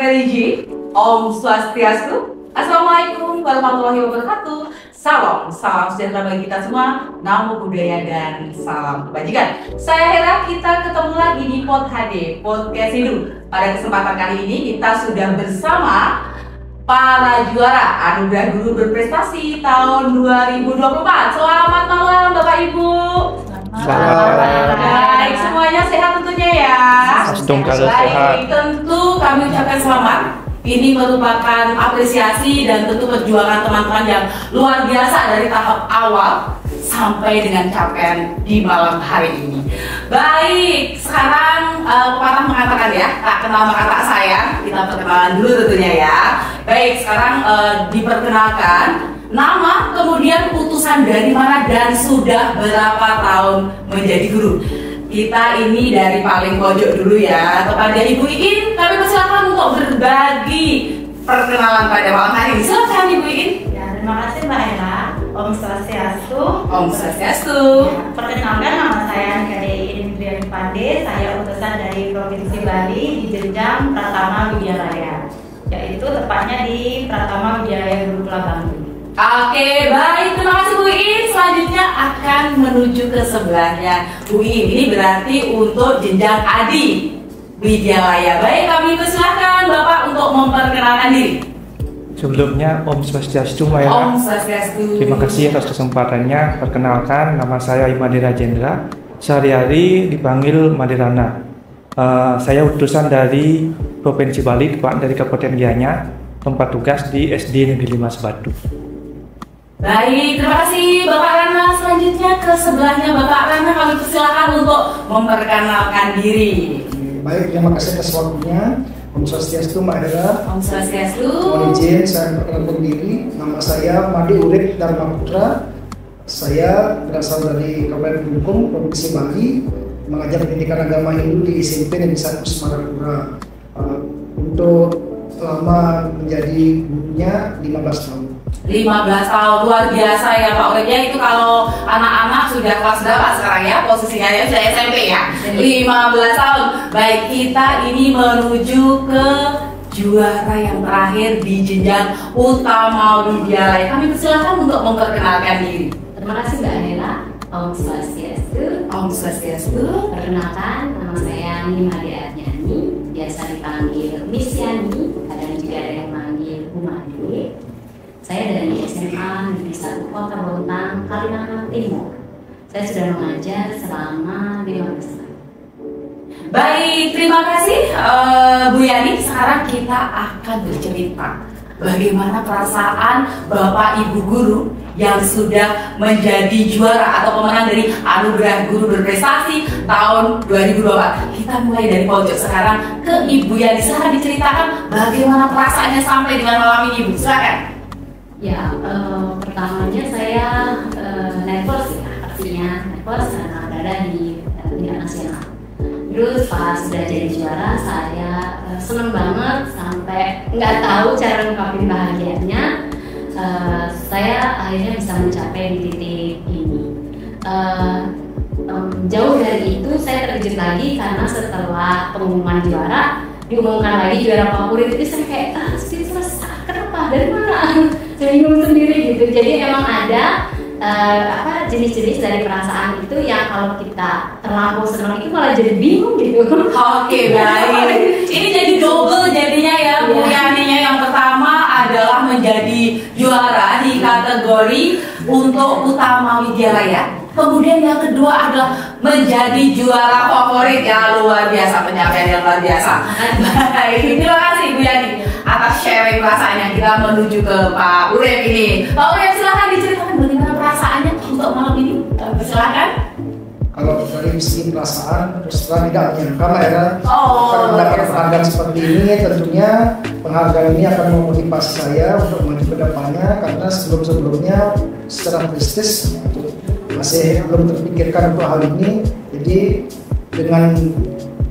religi. Om Swastiastu. Assalamualaikum warahmatullahi wabarakatuh. Salam sejahtera bagi kita semua. Namo Buddhaya dan salam kebajikan. Saya Hera, kita ketemu lagi di Pod HD, Podcast Hindu. Pada kesempatan kali ini kita sudah bersama para juara Anugerah Guru Berprestasi tahun 2024. Selamat malam Bapak Ibu. Selamat. Baik, semuanya sehat tentunya ya. Baik, tentu kami ucapkan selamat. Ini merupakan apresiasi dan tentu perjuangan teman-teman yang luar biasa dari tahap awal sampai dengan capaian di malam hari ini. Baik, sekarang pepatah mengatakan ya, tak kenal maka tak sayang. Kita perkenalan dulu tentunya ya. Baik, sekarang diperkenalkan nama, kemudian utusan dari mana dan sudah berapa tahun menjadi guru. Kita ini dari paling pojok dulu ya, kepada Ibu Iin. Kami persilakan untuk berbagi perkenalan pada malam hari ini. Silakan Ibu Iin. Ya, terima kasih Mbak Ella. Om Swastiastu. Om Swastiastu. Ya, perkenalkan nama saya Indriani Pande. Saya utusan dari Provinsi Bali di jenjang Pratama Widyalaya, yaitu tepatnya di Pratama Widyalaya Gurukula Bangli. Oke, baik, terima kasih Bu Iin. Selanjutnya akan menuju ke sebelahnya Bu Iin. Ini berarti untuk jenjang Adi Widyalaya. Baik, kami persilakan Bapak untuk memperkenalkan diri. Sebelumnya Om Swastiastu Mbak Ella. Om Swastiastu. Terima kasih atas kesempatannya. Perkenalkan, nama saya Imadira Jendra. Sehari-hari dipanggil Madirana. Saya utusan dari Provinsi Bali, dari Kabupaten Gianyar. Tempat tugas di SD Negeri 5 Sebatu. Baik, terima kasih Bapak Rana. Selanjutnya ke sebelahnya Bapak Rana, kami persilakan untuk memperkenalkan diri. Baik, terima kasih atas waktunya. Om Swastiastu Mbak Ella. Om Swastiastu. Mohon izin saya perkenalkan diri. Nama saya Madi Urip Dharma Putra. Saya berasal dari Kabupaten Kelungkung, Provinsi Bali, mengajar pendidikan agama Hindu di SMP Negeri 1 Semarang. Untuk lama menjadi gurunya 15 tahun. 15 tahun, luar biasa ya Pak Urip ya. Itu kalau anak-anak sudah kelas berapa sekarang ya, posisinya ya sudah SMP ya, 15 tahun. Baik, kita ini menuju ke juara yang terakhir di jenjang utama Widyalaya. Kami persilakan untuk memperkenalkan diri. Terima kasih Mbak Ella. Om Swastiastu. Om Swastiastu. Perkenalkan, nama saya Mimadi Arnyani, biasa dipanggil Miss Yani, kadang juga ada yang manggil Bu Made. Saya dari SMA Negeri 1 Kota Bontang, Kalimantan Timur. Saya sudah mengajar selama 15 tahun. Baik, terima kasih Bu Yani. Sekarang kita akan bercerita bagaimana perasaan Bapak Ibu guru yang sudah menjadi juara atau pemenang dari Anugerah Guru Berprestasi tahun 2024. Kita mulai dari pojok sekarang ke Ibu Yani. Silahkan diceritakan bagaimana perasaannya sampai dengan malam ini, Bu. Silakan. Ya, pertamanya saya nervous ya, pastinya nervous karena berada di tingkat nasional. Terus pas sudah jadi juara, saya senang banget sampai nggak tahu cara mengungkapin bahagianya. Saya akhirnya bisa mencapai di titik ini. Jauh dari itu saya terkejut lagi karena setelah pengumuman juara diumumkan lagi juara favorit itu saya kayak speechless, kenapa, dari mana? Saya bingung sendiri gitu. Jadi emang ada jenis-jenis dari perasaan itu yang kalau kita terlampau senang itu malah jadi bingung gitu. Oke, baik. Ini jadi double jadinya ya Bu Yani-nya. Yang pertama adalah menjadi juara di kategori untuk utama Widyalaya. Kemudian yang kedua adalah menjadi juara favorit. Ya, luar biasa, pencapaian yang luar biasa. Baik, terima kasih Bu Yani atas sharing perasaannya. Kita menuju ke Pak Urip ini. Pak Urip, silahkan diceritakan bagaimana perasaannya untuk malam ini. Silakan. Kalau dari segi perasaan, terus terang tidak menyangka Mbak Ella. Karena mendapat penghargaan seperti ini, tentunya penghargaan ini akan memotivasi saya untuk maju ke depannya. Karena sebelum-sebelumnya secara prestis masih belum terpikirkan untuk hal ini. Jadi dengan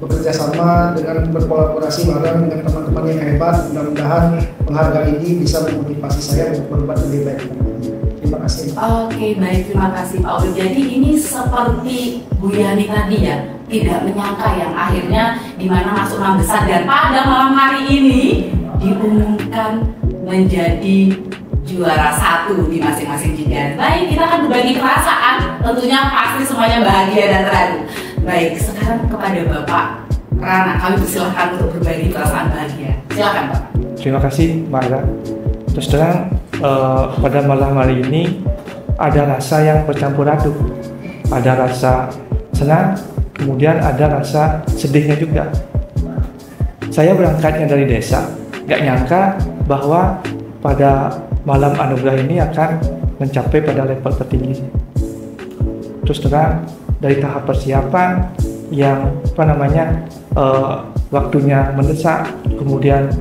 bekerja sama, dengan berkolaborasi bareng dengan teman-teman yang hebat, mudah-mudahan penghargaan ini bisa memotivasi saya untuk berbuat lebih baik. Terima kasih. Oke, baik, terima kasih Pak Ulif. Jadi ini seperti Bu Yani tadi ya, tidak menyangka yang akhirnya di mana masuk 6 besar dan pada malam hari ini diumumkan menjadi juara 1 di masing-masing jenjang. Baik, kita akan berbagi perasaan, tentunya pasti semuanya bahagia dan terharu. Baik, sekarang kepada Bapak Rana, kami persilahkan untuk berbagi perasaan bahagia. Silakan Pak. Terima kasih Mbak Ira. Terus terang pada malam hari ini ada rasa yang bercampur aduk. Ada rasa senang, kemudian ada rasa sedihnya juga. Saya berangkatnya dari desa, gak nyangka bahwa pada malam anugerah ini akan mencapai pada level tertinggi. Terus terang dari tahap persiapan yang waktunya mendesak, kemudian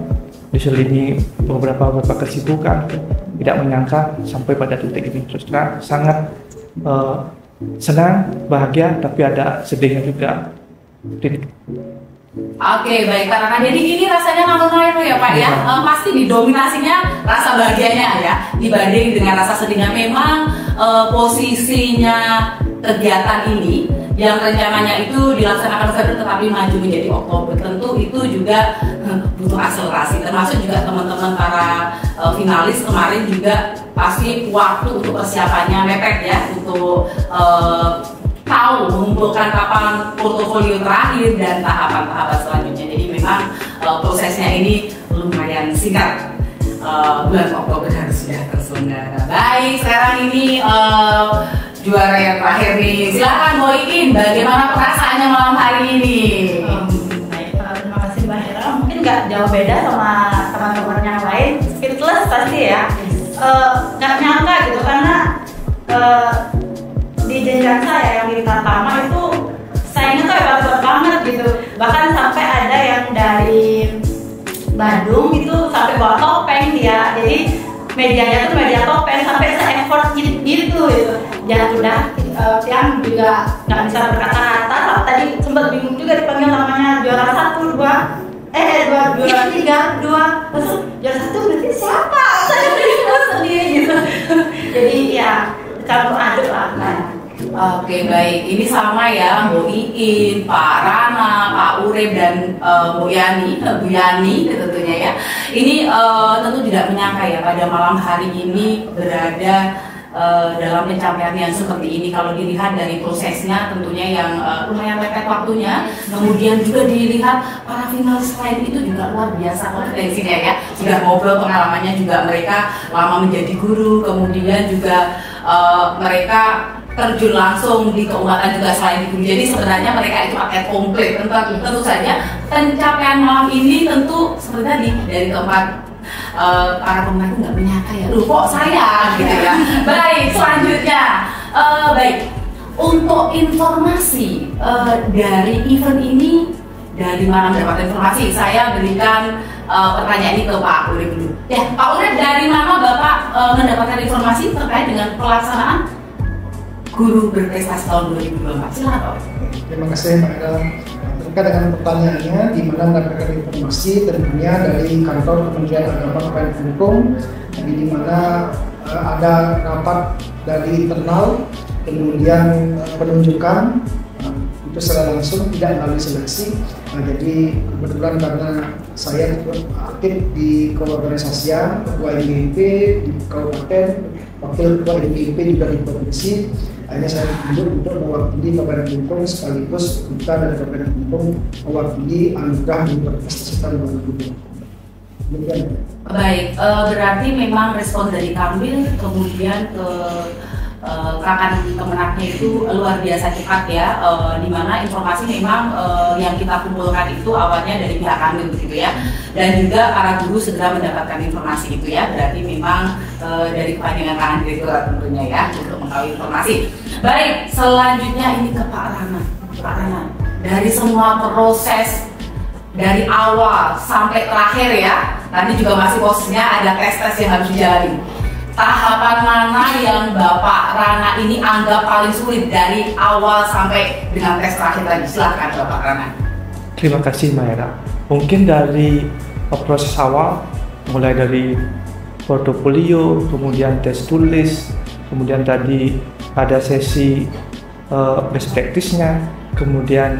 diselingi beberapa kesibukan, tidak menyangka sampai pada titik ini. Terus terang sangat senang, bahagia, tapi ada sedihnya juga. Oke, baik Pak Rana. Jadi ini rasanya namun ya Pak ya. Pasti didominasinya rasa bahagianya ya, dibanding dengan rasa sedihnya. Memang posisinya kegiatan ini yang rencananya itu dilaksanakan November tetapi maju menjadi Oktober, tentu itu juga butuh akselerasi, termasuk juga teman-teman para finalis kemarin juga pasti waktu untuk persiapannya mepet ya, untuk tahu mengumpulkan kapan portofolio terakhir dan tahapan-tahapan selanjutnya. Jadi memang prosesnya ini lumayan singkat. Bulan Oktober harus sudah terselenggara. Baik, sekarang ini juara yang terakhir nih. Silakan Bu Iin, bagaimana perasaannya malam hari ini? Baik, terima kasih Mbak Hera. Mungkin nggak jauh beda sama teman-teman yang lain. Speechless pasti ya. Nggak nyangka gitu karena di jenjang saya yang di pertama itu saingnya tuh hebat banget gitu. Bahkan sampai ada yang dari Bandung itu sampai bawa topeng dia. Jadi medianya tuh media topeng sampai se-effort gitu. Dan udah yang juga nggak bisa berkata-kata. Tadi sempat bingung juga dipanggil namanya juara 1, 2, 3, 2. Terus juara 1 berarti siapa? Saya bingung sendiri gitu. Jadi ya campur aduk lah. Oke, baik. Ini sama ya, Bu Iin, Pak Rana, Pak Urip, dan Bu Yani tentunya ya. Ini tentu tidak menyangka ya pada malam hari ini berada dalam pencapaian yang seperti ini. Kalau dilihat dari prosesnya tentunya yang lumayan mepet waktunya, kemudian juga dilihat para finalis lain itu juga luar biasa kompetensinya ya. Sudah ngobrol pengalamannya juga, mereka lama menjadi guru, kemudian juga mereka terjun langsung di keumatan juga selain di guru. Jadi sebenarnya mereka itu paket komplit. Tentu saja pencapaian malam ini tentu seperti tadi dari keempat para pemenang itu nggak menyangka ya, kok saya gitu ya. Baik, selanjutnya baik, untuk informasi dari event ini, dari mana mendapat informasi, saya berikan pertanyaan ini ke Pak Urip dulu. Ya, Pak Urip, dari mana Bapak mendapatkan informasi terkait dengan pelaksanaan Guru Berprestasi tahun 2024? Silakan Pak Urip. Terima kasih Mbak Ira. Terkait dengan pertanyaannya, di mana mendapatkan informasi tentunya dari kantor Kementerian Agama Kabupaten Kelungkung, di mana ada rapat dari internal, kemudian penunjukan itu secara langsung tidak melalui seleksi. Jadi kebetulan karena saya aktif di keorganisasian, ketua MGIP di kabupaten, wakil ketua MGIP juga di provinsi, akhirnya saya ditunjuk untuk mewakili Kabupaten Kelungkung sekaligus duta dari Kabupaten Kelungkung mewakili anugerah Universitas tahun 2020. Baik, berarti memang respon dari Kambil kemudian ke rekan kemenaknya itu luar biasa cepat ya, dimana informasi memang yang kita kumpulkan itu awalnya dari pihak Kambil begitu ya, dan juga para guru segera mendapatkan informasi itu ya, berarti memang dari kepanjangan tangan direktur tentunya ya untuk mengetahui informasi. Baik, selanjutnya ini ke Pak Rana. Pak Rana, dari semua proses dari awal sampai terakhir ya, tadi juga masih posisinya ada tes-tes yang harus dijalani. Tahapan mana yang Bapak Rana ini anggap paling sulit dari awal sampai dengan tes terakhir tadi? Silahkan Bapak Rana. Terima kasih Mbak Ira. Mungkin dari proses awal, mulai dari portofolio, kemudian tes tulis, kemudian tadi ada sesi best practice-nya, kemudian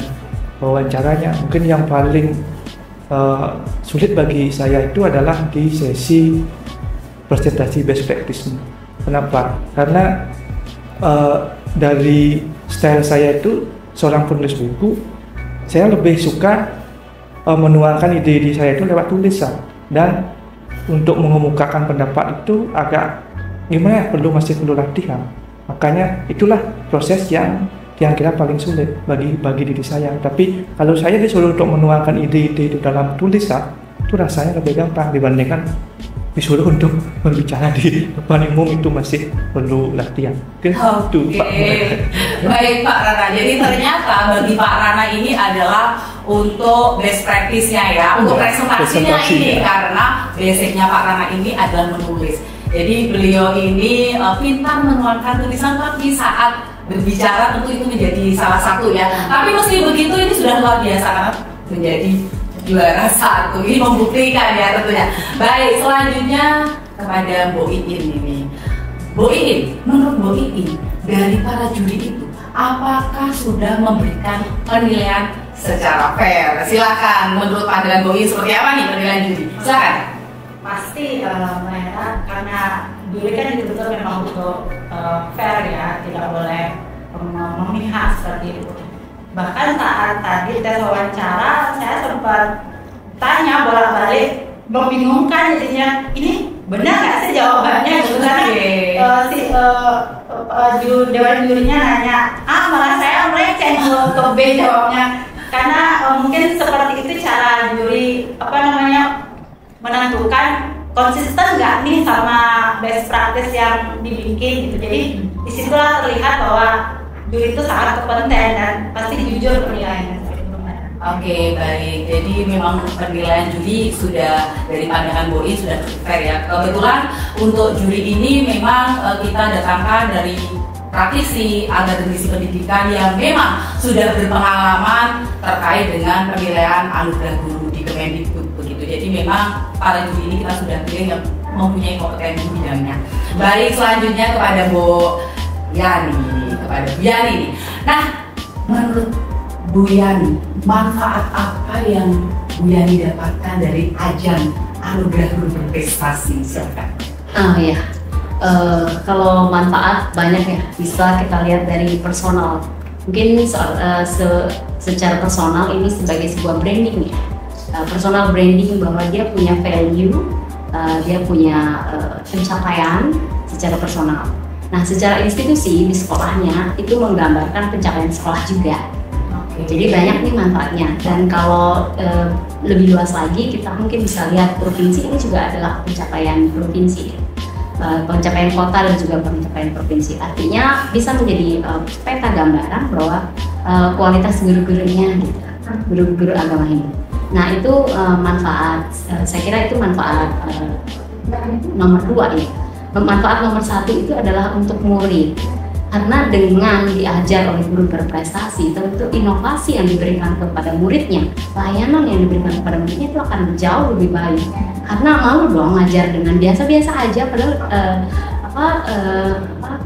wawancaranya. Mungkin yang paling sulit bagi saya itu adalah di sesi presentasi best practice. Kenapa? Karena dari style saya itu seorang penulis buku, saya lebih suka menuangkan ide-ide saya itu lewat tulisan, dan untuk mengemukakan pendapat itu agak gimana, masih perlu latihan. Makanya itulah proses yang kira paling sulit bagi diri saya. Tapi kalau saya disuruh untuk menuangkan ide-ide itu dalam tulisan, itu rasanya lebih gampang dibandingkan disuruh untuk berbicara di depan umum, itu masih perlu latihan. Oke. Baik Pak Rana, jadi ternyata bagi Pak Rana ini adalah untuk best practice-nya ya, untuk presentasinya ini, karena basicnya Pak Rana ini adalah menulis. Jadi beliau ini pintar menuangkan tulisan, tapi saat berbicara tentu itu menjadi salah satu ya. Tapi meski begitu ini sudah luar biasa karena menjadi juara 1. Ini membuktikan ya tentunya. Baik, selanjutnya kepada Bu Iin ini. Bu Iin, menurut Bu Iin, dari para juri itu apakah sudah memberikan penilaian secara fair? Silakan, menurut pandangan Bu Iin seperti apa nih penilaian juri? Silakan. Pasti mereka, karena juri kan dituntut memang untuk fair ya, tidak boleh memihak seperti itu. Bahkan saat tadi tes wawancara, saya sempat tanya bolak-balik, membingungkan jadinya, ini benar nggak sih jawabannya gitu, karena dewan jurinya nanya malah saya melenceng ke B jawabnya, karena mungkin seperti itu cara juri menentukan konsisten nggak nih sama best practice yang dibikin gitu. Jadi disitulah terlihat bahwa juri itu sangat kompeten dan pasti jujur penilaiannya. Oke, baik. Jadi memang penilaian juri sudah dari pandangan Bu Iin sudah fair ya. Kebetulan untuk juri ini memang kita datangkan dari praktisi akademisi pendidikan yang memang sudah berpengalaman terkait dengan penilaian anugerah guru di Kemendikbud begitu. Jadi memang para juri ini kita sudah pilih yang mempunyai kompetensi bidangnya. Baik, selanjutnya kepada Bu Yani, Nah, menurut Bu Yani, manfaat apa yang Bu Yani dapatkan dari ajang anugerah guru berprestasi? Silakan. Oh ya. Kalau manfaat banyak ya, bisa kita lihat dari personal. Mungkin secara personal ini sebagai sebuah branding ya, personal branding, bahwa dia punya value, dia punya pencapaian secara personal. Nah, secara institusi di sekolahnya itu menggambarkan pencapaian sekolah juga. Jadi banyak nih manfaatnya. Dan kalau lebih luas lagi, kita mungkin bisa lihat provinsi ini juga adalah pencapaian provinsi. Pencapaian kota dan juga pencapaian provinsi. Artinya bisa menjadi peta gambaran bahwa kualitas guru-gurunya gitu, guru-guru agama ini. Nah, itu manfaat, saya kira itu manfaat nomor 2 ya. Manfaat nomor 1 itu adalah untuk murid. Karena dengan diajar oleh guru berprestasi, tentu inovasi yang diberikan kepada muridnya, layanan yang diberikan kepada muridnya itu akan jauh lebih baik. Karena malu dong ngajar dengan biasa-biasa aja, padahal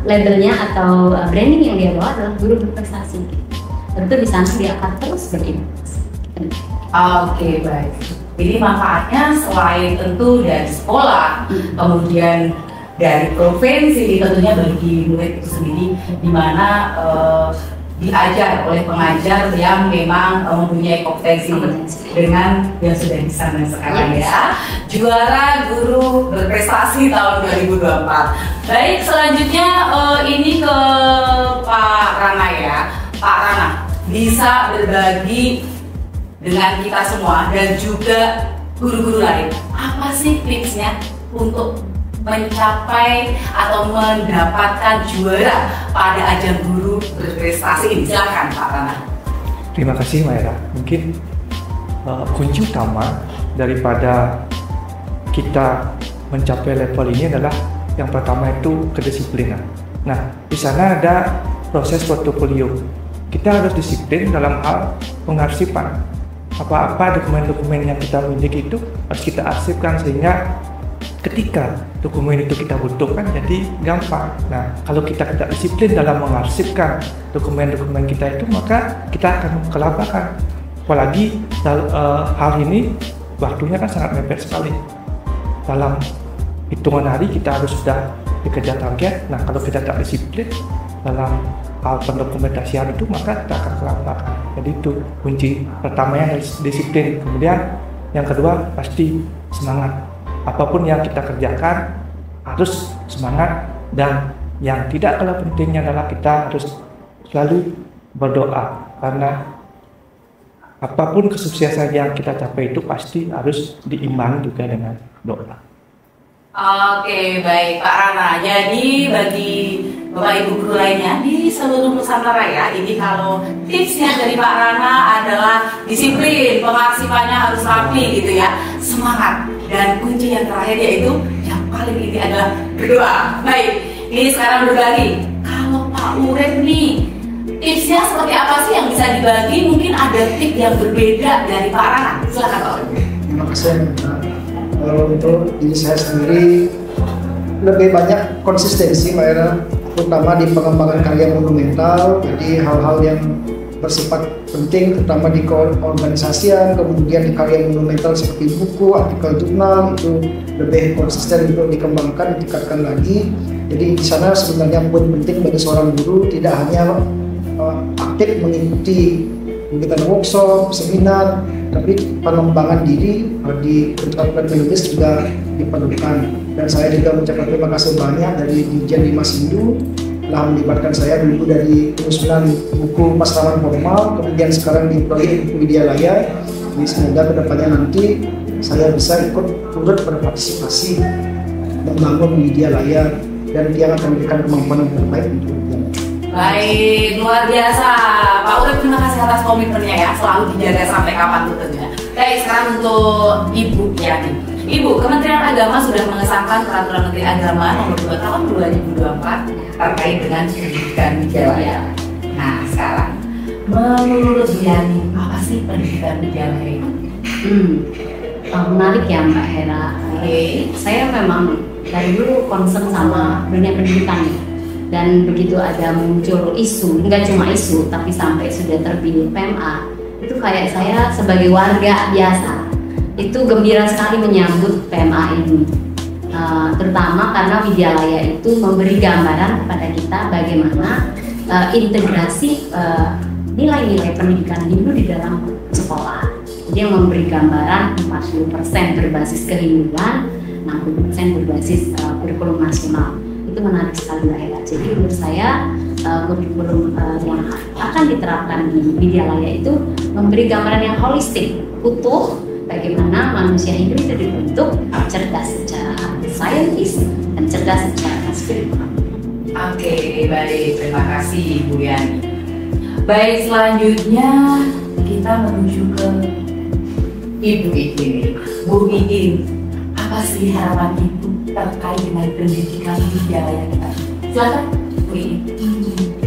labelnya atau branding yang dia bawa adalah guru berprestasi. Tentu di sana dia akan terus berinovasi. Oke, baik. Ini manfaatnya selain tentu dari sekolah, kemudian dari provinsi, tentunya bagi murid itu sendiri, di mana diajar oleh pengajar yang memang mempunyai kompetensi dengan yang sudah di sana sekarang ya. Juara guru berprestasi tahun 2024. Baik, selanjutnya ini ke Pak Rana ya. Pak Rana, bisa berbagi dengan kita semua dan juga guru-guru lain, apa sih tipsnya untuk mencapai atau mendapatkan juara pada ajang guru berprestasi ini? Silakan Pak Rana. Terima kasih Mbak Era. Mungkin kunci utama daripada kita mencapai level ini adalah yang pertama itu kedisiplinan. Nah, di sana ada proses portofolio. Kita harus disiplin dalam hal pengarsipan. Apa-apa dokumen-dokumen yang kita miliki itu harus kita arsipkan, sehingga ketika dokumen itu kita butuhkan jadi gampang. Nah, kalau kita tidak disiplin dalam mengarsipkan dokumen-dokumen kita itu, maka kita akan kelabakan. Apalagi hal ini waktunya kan sangat mepet sekali. Dalam hitungan hari kita harus sudah dikejar target. Nah, kalau kita tidak disiplin dalam hal pendokumentasian itu, maka kita akan kelabakan. Jadi itu kunci pertamanya, disiplin. Kemudian yang kedua pasti semangat. Apapun yang kita kerjakan harus semangat, dan yang tidak kalah pentingnya adalah kita harus selalu berdoa, karena apapun kesuksesan yang kita capai itu pasti harus diimbangi juga dengan doa. Oke, baik Pak Rana. Jadi bagi Bapak Ibu guru lainnya di seluruh Nusantara ya, ini kalau tipsnya dari Pak Rana adalah disiplin, pengarsipannya harus rapi gitu ya, semangat, dan kunci yang terakhir yaitu yang paling ini adalah berdoa. Baik, ini sekarang berbagi. Kalau Pak Urip nih, tipsnya seperti apa sih yang bisa dibagi? Mungkin ada tips yang berbeda dari Pak Rana. Silakan Pak Urip. Terima kasih. Kalau untuk diri saya sendiri lebih banyak konsistensi Mbak Era, terutama di pengembangan karya monumental. Jadi hal-hal yang bersifat penting terutama di keorganisasian, kemudian di karya monumental seperti buku, artikel jurnal itu lebih konsisten untuk dikembangkan, ditingkatkan lagi. Jadi di sana sebenarnya poin penting bagi seorang guru tidak hanya aktif mengikuti kegiatan workshop, seminar, tapi pengembangan diri di pencatat menulis juga diperlukan. Dan saya juga mengucapkan terima kasih banyak dari Dirjen Dimas Hindu telah melibatkan saya dulu dari penyusunan buku pasaran formal, kemudian sekarang di proyek buku Widyalaya. Jadi semoga kedepannya nanti saya bisa ikut turut berpartisipasi membangun Widyalaya, dan dia akan memberikan kemampuan yang terbaik untuk dia. Baik, luar biasa Pak Urip, terima kasih atas komitmennya ya, selalu dijaga sampai kapan tentunya. Baik, sekarang untuk Ibu Yani. Ibu, Kementerian Agama sudah mengesahkan Peraturan Menteri Agama Nomor 2 Tahun 2024 terkait dengan pendidikan widyalaya. Nah, sekarang menurut Yani, apa sih pendidikan widyalaya itu? Menarik ya Mbak Hera. Saya memang dari dulu concern sama dunia pendidikan. Dan begitu ada muncul isu, enggak cuma isu, tapi sampai sudah terpilih PMA, itu kayak saya sebagai warga biasa itu gembira sekali menyambut PMA ini, terutama karena Widyalaya itu memberi gambaran kepada kita bagaimana integrasi nilai-nilai pendidikan Hindu di dalam sekolah. Jadi yang memberi gambaran 40% berbasis kehinduan, 60% berbasis kurikulum nasional. Itu menarik sekali Mbak Hera. Jadi menurut saya kurikulum yang akan diterapkan di Widyalaya itu memberi gambaran yang holistik, utuh, bagaimana manusia Hindu itu dibentuk cerdas secara saintis dan cerdas secara spiritual. Oke, baik, terima kasih Bu Yani. Baik, selanjutnya kita menuju ke Ibu Iin. Bu Iin, apa sih harapan Ibu terkait dengan pendidikan widyalaya kita? Silakan Bu Iin.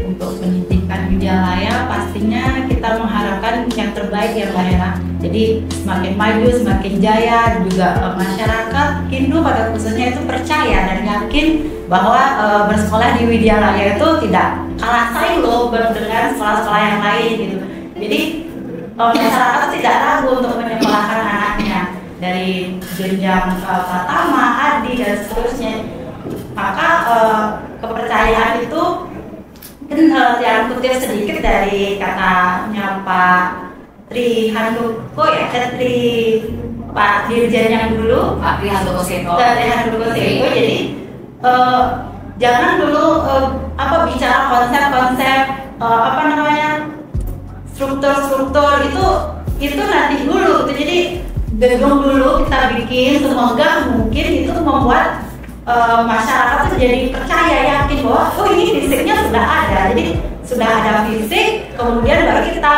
Untuk pendidikan widyalaya pastinya kita mengharapkan yang terbaik ya Mbak Hera. Jadi semakin maju, semakin jaya, juga masyarakat Hindu pada khususnya itu percaya dan yakin bahwa bersekolah di widyalaya itu tidak kalah saing loh dengan sekolah-sekolah yang lain gitu. Jadi masyarakat tidak ragu untuk menyekolahkan anaknya dari jenjang pertama, adi dan seterusnya. Maka kepercayaan itu yang kutip sedikit dari katanya Pak Tri Handoko ya, Pak Dirjen yang dulu, Pak Tri Handoko Seko. Jadi jangan dulu bicara konsep-konsep struktur itu nanti dulu. Jadi gedung dulu kita bikin, semoga mungkin itu membuat masyarakat itu jadi percaya, yakin bahwa ini fisiknya sudah ada. Jadi sudah ada fisik, kemudian baru kita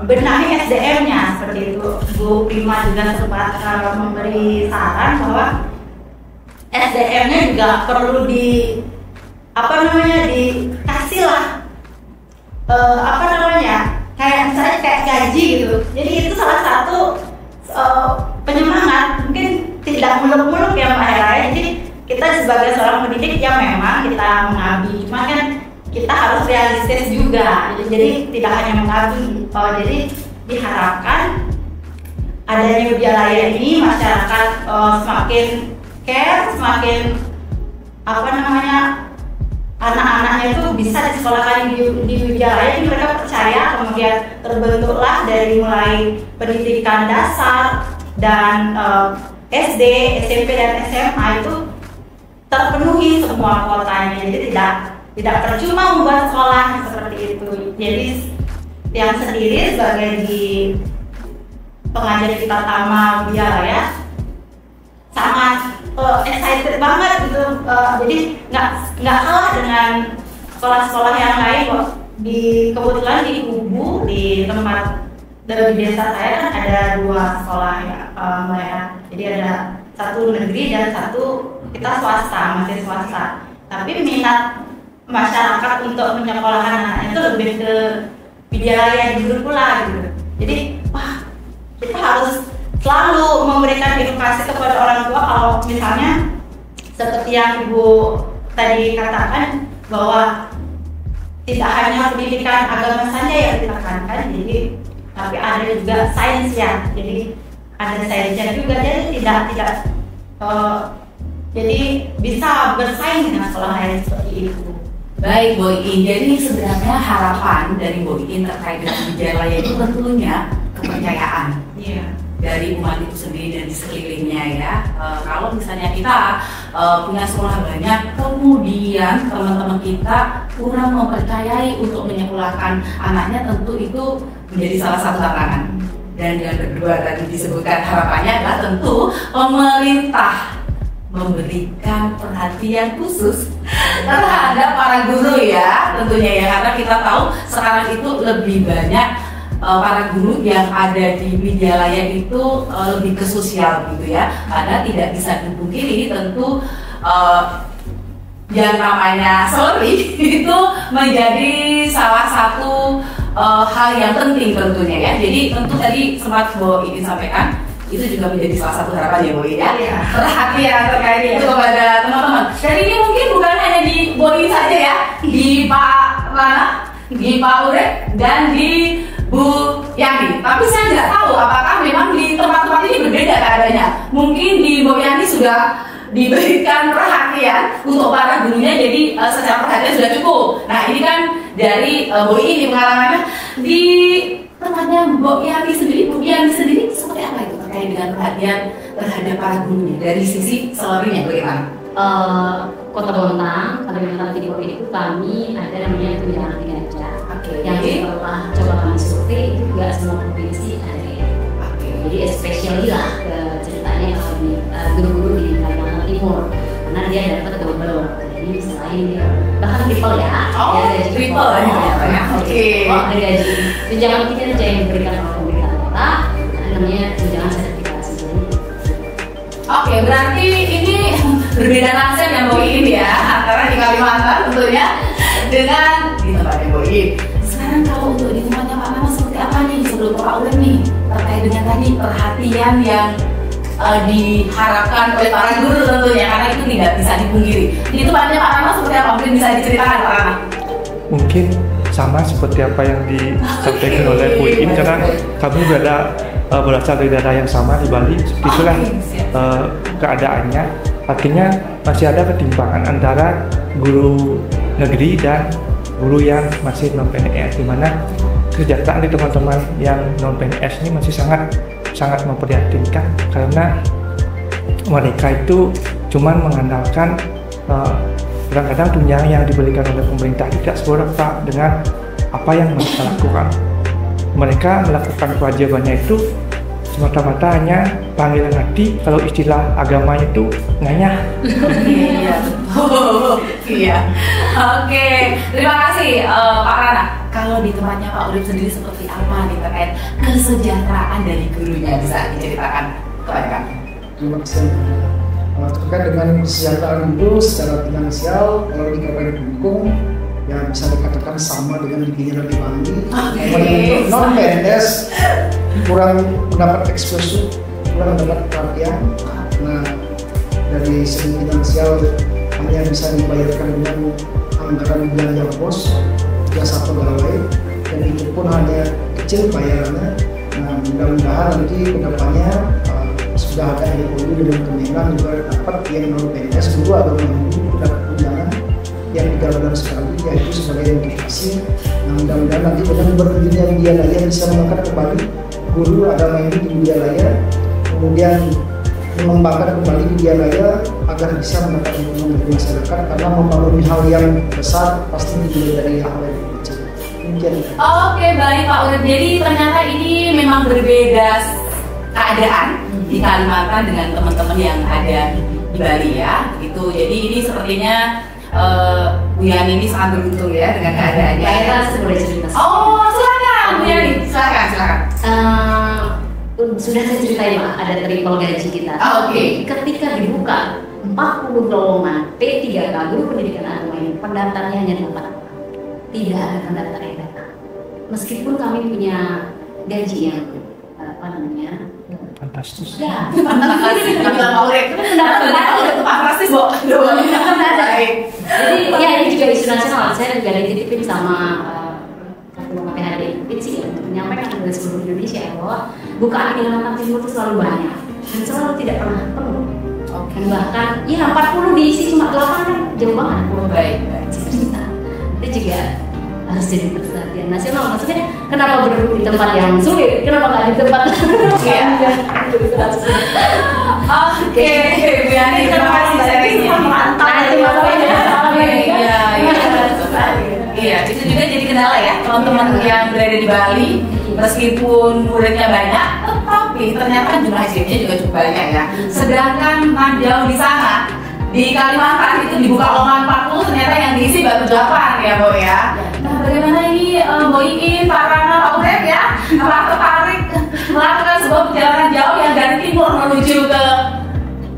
benahi SDM-nya seperti itu. Bu Prima juga sempat memberi saran bahwa SDM-nya juga perlu dikasih lah kayak misalnya kayak gaji gitu. Jadi itu salah satu penyemangat. Mungkin tidak muluk-muluk ya Mbak Hera. Jadi kita sebagai seorang pendidik yang memang kita mengabdi, cuma kan kita harus realistis juga. Jadi tidak hanya mengabdi. Jadi diharapkan adanya Widyalaya ini masyarakat semakin care, semakin anak-anaknya itu bisa disekolahkan di Widyalaya. Jadi mereka percaya, kemudian terbentuklah dari mulai pendidikan dasar dan SD, SMP dan SMA itu terpenuhi semua kuotanya. Jadi tidak percuma membuat sekolah seperti itu. Jadi yang sendiri sebagai di pengajar di Pratama Widyalaya sangat excited banget gitu. Jadi nggak kalah dengan sekolah-sekolah yang lain kok. Kebetulan di Kubu, di tempat dari desa saya kan ada 2 sekolah ya Mbak ya. Jadi ada satu negeri dan satu kita swasta, masih swasta. Tapi minat masyarakat untuk menyekolahkan anaknya itu lebih ke Widyalaya di Gurukula gitu. Jadi wah, kita harus selalu memberikan edukasi kepada orang tua. Kalau misalnya seperti yang Ibu tadi katakan bahwa tidak hanya pendidikan agama saja yang ditekankan, jadi tapi ada juga sainsnya. Jadi ada sainsnya juga, jadi tidak jadi bisa bersaing dengan sekolah lain seperti itu. Baik Bu Iin, jadi sebenarnya harapan dari Bu Iin terkait dengan Widyalaya itu tentunya kepercayaan dari umat itu sendiri dan di sekelilingnya ya. Kalau misalnya kita punya sekolah banyak, kemudian teman-teman kita kurang mempercayai untuk menyekolahkan anaknya, tentu itu menjadi salah satu tantangan. Dan yang kedua tadi disebutkan harapannya adalah tentu pemerintah memberikan perhatian khusus terhadap para guru ya, tentunya ya, karena kita tahu sekarang itu lebih banyak para guru yang ada di Widyalaya itu lebih ke sosial gitu ya, karena tidak bisa dipungkiri tentu yang namanya salary itu menjadi salah satu hal yang penting tentunya ya. Jadi tentu tadi sempat Bu Iin sampaikan, itu juga menjadi salah satu harapan ya Bu Iin ya, perhatian terkait itu kepada teman-teman. Dan ini mungkin bukan hanya di Bu Iin saja ya, di Pak Rana, di Pak Urek, dan di Bu Yani. Tapi saya tidak tahu apakah memang di tempat-tempat ini berbeda keadaannya. Mungkin di Bu Yani sudah diberikan perhatian untuk para gurunya, jadi secara perhatian sudah cukup. Nah ini kan dari Bu Iin pengalamannya di tempatnya Bu Yani sendiri seperti apa itu terkait dengan perhatian terhadap para gurunya dari sisi salary-nya bagaimana? Kota Bontang, Kalimantan Timur itu kami ada namanya tunjangan kinerja. Yang setelah coba kami survei itu juga semua provinsi ada ya. Jadi especially lah ceritanya kalau di guru-guru di Kalimantan Timur, karena dia dapat double. Jadi selain dia bahkan triple ya. Oh, triple ya. Oke. Ada gaji tunjangan kinerja yang diberikan oleh pemerintah kota, namanya tunjangan sertifikasi. Oke, berarti ini berbeda konsep yang Bu Iin ya, antara di Kalimantan tentunya dengan di tempatnya Bu Iin. Sekarang kalau untuk di tempatnya Pak Nana seperti apa nih sebelum Pak Urek nih terkait dengan tadi perhatian yang diharapkan oleh para guru tentunya, karena itu tidak bisa dipungkiri. Di tempatnya Pak Nana seperti apa, mungkin bisa diceritakan Pak Nana? Mungkin sama seperti apa yang disampaikan oleh Bu Iin, karena kami berasal dari daerah yang sama di Bali. Itulah keadaannya. Akhirnya masih ada ketimpangan antara guru negeri dan guru yang masih non PNS, di mana kesejahteraan di teman-teman yang non PNS ini masih sangat memprihatinkan, karena mereka itu cuma mengandalkan kadang-kadang tunjangan yang diberikan oleh pemerintah tidak seberapa dengan apa yang mereka lakukan. Mereka melakukan kewajibannya itu semata-mata hanya panggilan hati, kalau istilah agamanya itu nganyah. Iya. Iya. Oke, terima kasih Pak Rana. Kalau di tempatnya Pak Urip sendiri seperti apa nih terkait kesejahteraan dari gurunya, bisa diceritakan kepada kami? Terima kasih. Terkait dengan kesejahteraan guru secara finansial, kalau di Kabupaten Belitung ya bisa dikatakan sama dengan di Gianyar di Bali. Untuk non PNS kurang mendapat eksposur, kurang mendapat perhatian. Nah, dari segi finansial hanya bisa dibayarkan dengan anggaran belanja pos jasa pegawai, dan itu pun hanya kecil bayarannya. Nah, mudah-mudahan nanti kedepannya sudah ada MOU dengan Kemenang juga dapat yang non PNS dulu atau menunggu dapat tunjangan yang 3 bulan sekali, yaitu sebagai motivasi. Nah, mudah-mudahan nanti dengan berpindah Widya Laya bisa mengangkat kembali guru agama ini di Widya Laya, kemudian mengembangkan kembali Widya Laya agar bisa mendapat dukungan dari masyarakat, karena membangun hal yang besar pasti dimulai dari hal yang kecil. Mungkin. Oke, baik Pak Urip. Jadi ternyata ini memang berbeda keadaan di Kalimantan dengan teman-teman yang ada di Bali ya. Gitu. Jadi ini sepertinya Bu Yani ini sangat beruntung ya dengan keadaannya. Saya boleh cerita. Oh, silakan Bu Yani, silakan. Sudah saya ceritain Pak, ada triple gaji kita. Oke. Ketika dibuka 40 lowongan P3K guru pendidikan agama ini, pendaftarnya hanya 4. Tidak ada pendaftar yang datang. Meskipun kami punya gaji yang fantastis. Ya, fantastis. Pak Urip. Fantastis, Bu. Jadi ya ini juga isu nasional. Saya juga dititipin sama PHD sih untuk menyampaikan kepada seluruh Indonesia bahwa bukaan Kalimantan Timur itu selalu banyak dan selalu tidak pernah penuh. Dan bahkan ya 40 diisi cuma 8 kan jauh banget. Baik. Itu juga harus jadi perhatian nasional. Maksudnya kenapa berduduk di tempat yang sulit? Kenapa nggak di tempat? Iya. Oke, Bu Yani, terima kasih sharingnya. Iya, itu juga jadi kendala ya teman-teman yang berada di Bali. Meskipun muridnya banyak, tetapi ternyata jumlah SDM-nya juga cukup banyak ya. Sedangkan jauh di sana, di Kalimantan itu dibuka lowongan 40, ternyata yang diisi baru 8 ya Bu ya. Nah, bagaimana ini Bu Iin, Pak Rana, Pak Urip ya? Apakah tertarik melakukan sebuah perjalanan jauh yang dari timur menuju ke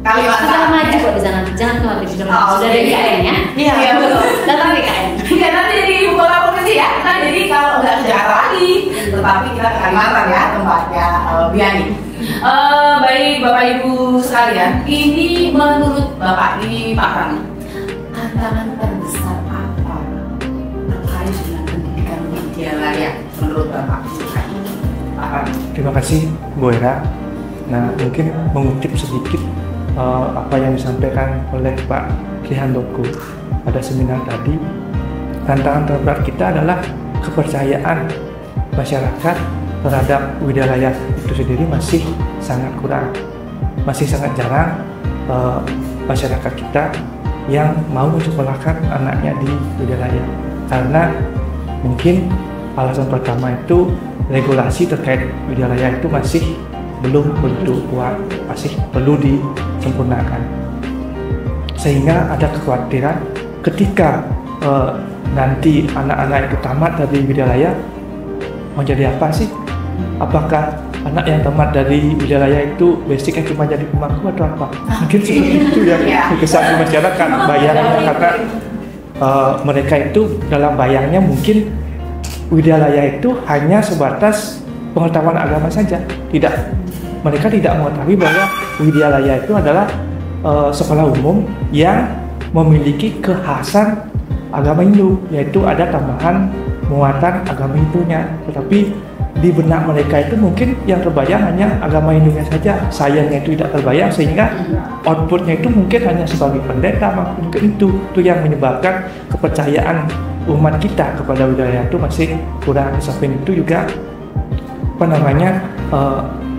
Kalimantan? Sudah maju kok di sana, jangan khawatir, sudah ada IKN-nya. Iya betul. Datang IKN. Iya, nanti jadi ibu kota provinsi ya. Kita jadi kalau nggak ke Jakarta lagi, tetapi kita ke Kalimantan ya tempatnya Bu Yani. Baik Bapak Ibu sekalian, ini menurut Bapak ini Pak Rani, tantangan terbesar apa terkait dengan pendidikan Widya Laya menurut Bapak? Pak Rani. Terima kasih Bu Era. Nah, mungkin mengutip sedikit apa yang disampaikan oleh Pak Krihandoko pada seminar tadi. Tantangan terberat kita adalah kepercayaan masyarakat terhadap Widya Laya itu sendiri masih sangat kurang, masih sangat jarang masyarakat kita yang mau menyekolahkan anaknya di Widya Laya, karena mungkin alasan pertama itu regulasi terkait Widya Laya itu masih belum begitu kuat, masih perlu disempurnakan, sehingga ada kekhawatiran ketika nanti anak-anak itu tamat dari Widya Laya mau jadi apa sih? Apakah anak yang tamat dari Widya Laya itu basicnya cuma jadi pemangku atau apa? Mungkin seperti itu ya kesan di masyarakat bayangnya, karena mereka itu dalam bayangnya mungkin Widya Laya itu hanya sebatas pengetahuan agama saja. Mereka tidak mengetahui bahwa Widya Laya itu adalah sekolah umum yang memiliki kekhasan agama Hindu, yaitu ada tambahan muatan agama Hindunya. Tetapi di benak mereka itu mungkin yang terbayang hanya agama Hindunya saja, sayangnya itu tidak terbayang, sehingga outputnya itu mungkin hanya sebagai pendeta. Mungkin itu yang menyebabkan kepercayaan umat kita kepada Widya Laya itu masih kurang. Di samping itu juga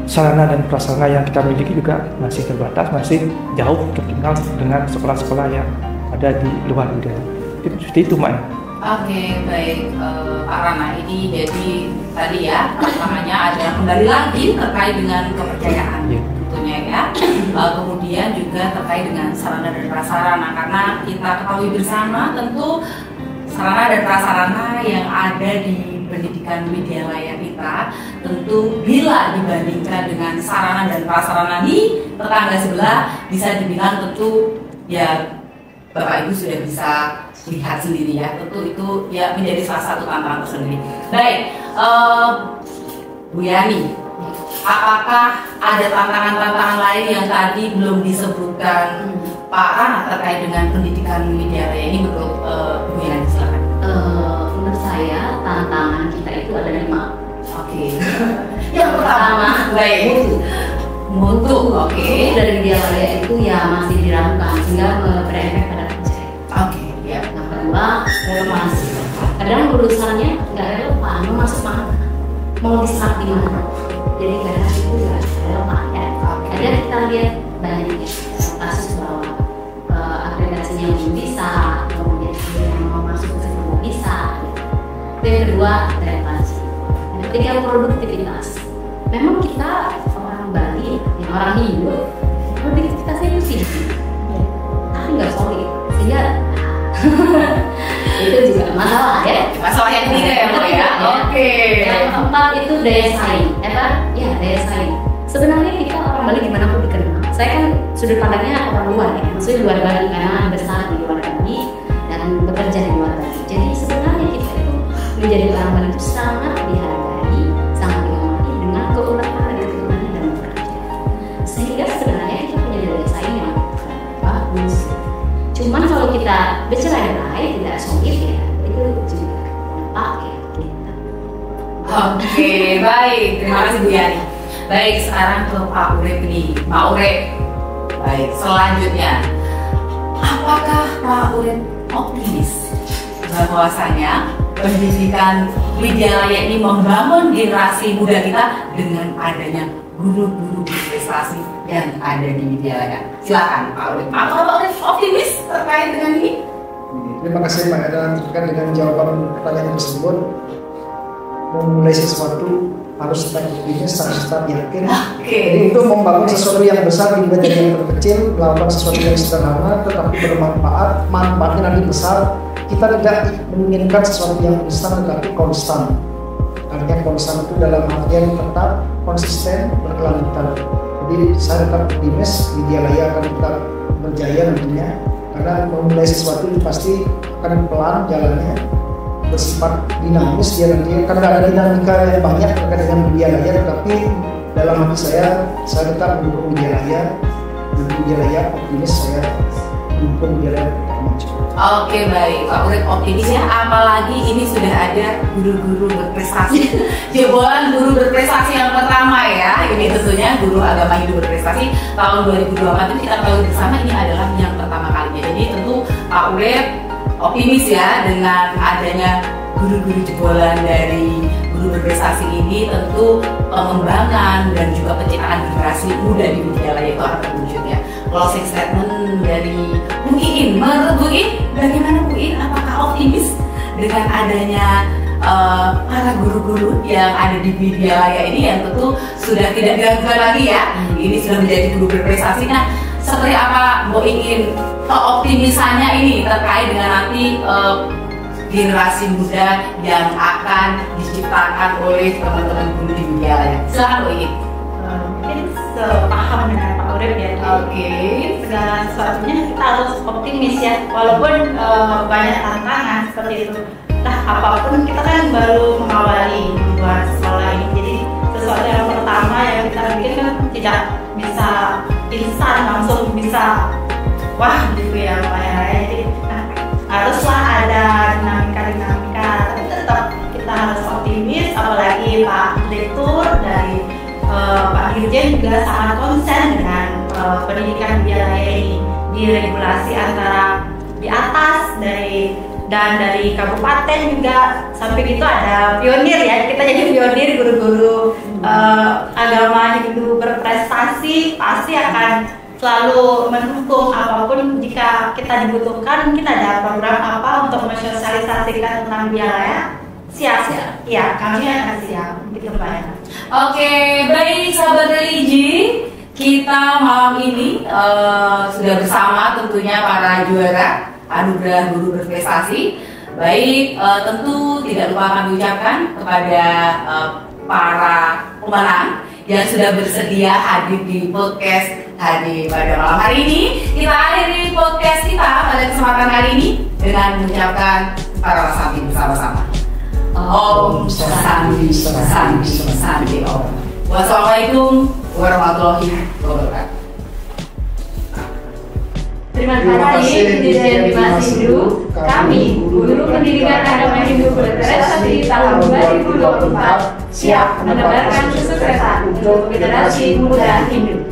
sarana dan prasarana yang kita miliki juga masih terbatas, masih jauh tertinggal dengan sekolah-sekolah yang ada di luar Widya Laya. Seperti itu, Mak. Oke, baik Pak Rana, ini jadi tadi ya tantangannya ada kembali lagi terkait dengan kepercayaan tentunya ya. Kemudian juga terkait dengan sarana dan prasarana, karena kita ketahui bersama tentu sarana dan prasarana yang ada di pendidikan Widya Laya kita tentu bila dibandingkan dengan sarana dan prasarana di tetangga sebelah bisa dibilang tentu ya Bapak Ibu sudah bisa lihat sendiri ya, tentu itu ya menjadi salah satu tantangan tersendiri. Baik, Bu Yani, apakah ada tantangan-tantangan lain yang tadi belum disebutkan Pak Rana terkait dengan pendidikan media raya ini menurut Bu Yani? Silakan. Menurut saya tantangan kita itu ada 5. Oke. Yang pertama, baik. Mutu. Oke. Dari media raya itu ya masih diragukan sehingga berefek pada kerja. Oke. Ya. Yang kedua, relevansi. Kadang lulusannya nggak relevan, mau masuk mana, mau diserap di mana. Jadi kadang itu nggak relevan ya. Kadang kita lihat banyak ya kasus bahwa aplikasinya belum bisa, kemudian yang mau masuk ke situ belum bisa. Itu yang kedua, relevansi. Yang ketiga, produktivitas. Memang kita orang Bali, yang orang Hindu, produktivitasnya itu tinggi, tapi nggak solid, sehingga itu juga masalah ya. Masalah yang ketiga ya Bu ya. Oke. Yang keempat itu daya saing. Ya daya saing. Sebenarnya kita orang Bali dimanapun dikenal. Saya kan sudut pandangnya orang luar ya, maksudnya luar Bali karena besar di luar Bali dan bekerja di luar Bali. Jadi sebenarnya kita itu menjadi orang Bali itu sangat dihargai, sangat dihormati dengan keuletan dan keturunannya dalam bekerja. Sehingga sebenarnya kita punya daya saing yang bagus. Cuman kalau kita bercerai-berai tidak solid ya, itu juga pakai kita. Oke, baik. Terima kasih Bu Yani. Baik, sekarang ke Pak Urip nih. Pak Urip. Baik, selanjutnya, apakah Pak Urip optimis bahwasanya pendidikan Widyalaya ini membangun generasi muda kita dengan adanya guru-guru berprestasi yang ada di Widyalaya? Silakan Pak Urip. Apakah Pak Urip optimis terkait dengan ini? Terima kasih Pak Eda terkait dengan jawaban pertanyaan tersebut. Memulai sesuatu harus tetap optimis, harus tetap yakin. Jadi untuk membangun sesuatu yang besar di bagian yang terkecil, melakukan sesuatu yang sederhana tetapi bermanfaat, manfaatnya nanti besar. Kita tidak menginginkan sesuatu yang besar tetapi konstan. Artinya konstan itu dalam artian tetap konsisten, berkelanjutan. Jadi saya tetap optimis, Widyalaya akan tetap berjaya nantinya. Karena memulai sesuatu pasti akan pelan jalannya, bersifat dinamis dia nanti. Karena ada dinamika yang banyak terkait dengan Widyalaya, tetapi dalam hati saya tetap mendukung Widyalaya. Widyalaya optimis, saya mendukung Widyalaya maju. Oke, baik, Pak Urip optimis ya, apalagi ini sudah ada guru-guru berprestasi. Jebolan guru berprestasi yang pertama ya, ini tentunya guru agama Hindu berprestasi tahun 2024 itu kita tahu bersama ini adalah yang pertama kalinya. Jadi tentu Pak Urip optimis ya dengan adanya guru-guru jebolan dari guru berprestasi ini, tentu pengembangan dan juga penciptaan generasi muda di Widyalaya itu akan terwujud ya. Closing statement dari Bu Iin, menurut Bu Iin bagaimana Bu Iin? Apakah optimis dengan adanya para guru-guru yang ada di Widyalaya ini yang tentu sudah tidak diragukan lagi ya, ini sudah menjadi guru berprestasi? Nah, seperti apa Bu Iin optimisannya ini terkait dengan nanti generasi muda yang akan diciptakan oleh teman-teman guru di Widyalaya? Silakan Bu Iin. Mungkin sepaham dengan Pak Urip ya. Oke. Segala sesuatunya kita harus optimis ya, walaupun banyak tantangan seperti itu. Nah, apapun kita kan baru mengawali membuat sekolah ini, jadi sesuatu yang pertama yang kita bikin kan tidak bisa instan langsung bisa wah gitu ya Pak ya. Jadi haruslah ada dinamika, tapi tetap kita harus optimis, apalagi Pak Direktur dari Pak Dirjen juga sangat konsen dengan pendidikan Widyalaya ini, di regulasi antara di atas dari kabupaten juga sampai gitu ada pionir ya, kita jadi pionir guru-guru agama Hindu berprestasi pasti akan selalu mendukung apapun jika kita dibutuhkan. Mungkin ada program apa untuk mensosialisasikan tentang Widyalaya, siap ya, kami akan siap gitu Pak. Oke, baik sahabat religi, kita malam ini sudah bersama tentunya para juara anugerah guru berprestasi. Baik, tentu tidak lupa kami ucapkan kepada para pemenang yang sudah bersedia hadir di podcast hadir pada malam hari ini. Kita akhiri podcast kita pada kesempatan kali ini dengan mengucapkan para wasabi bersama-sama. Om Santi Santi Santi Om. Wassalamualaikum warahmatullahi wabarakatuh. Terima kasih Dirjen Bimas Hindu. Kami, Guru Pendidikan Agama Hindu Berprestasi tahun 2024, siap menebarkan kesuksesan untuk generasi muda Hindu.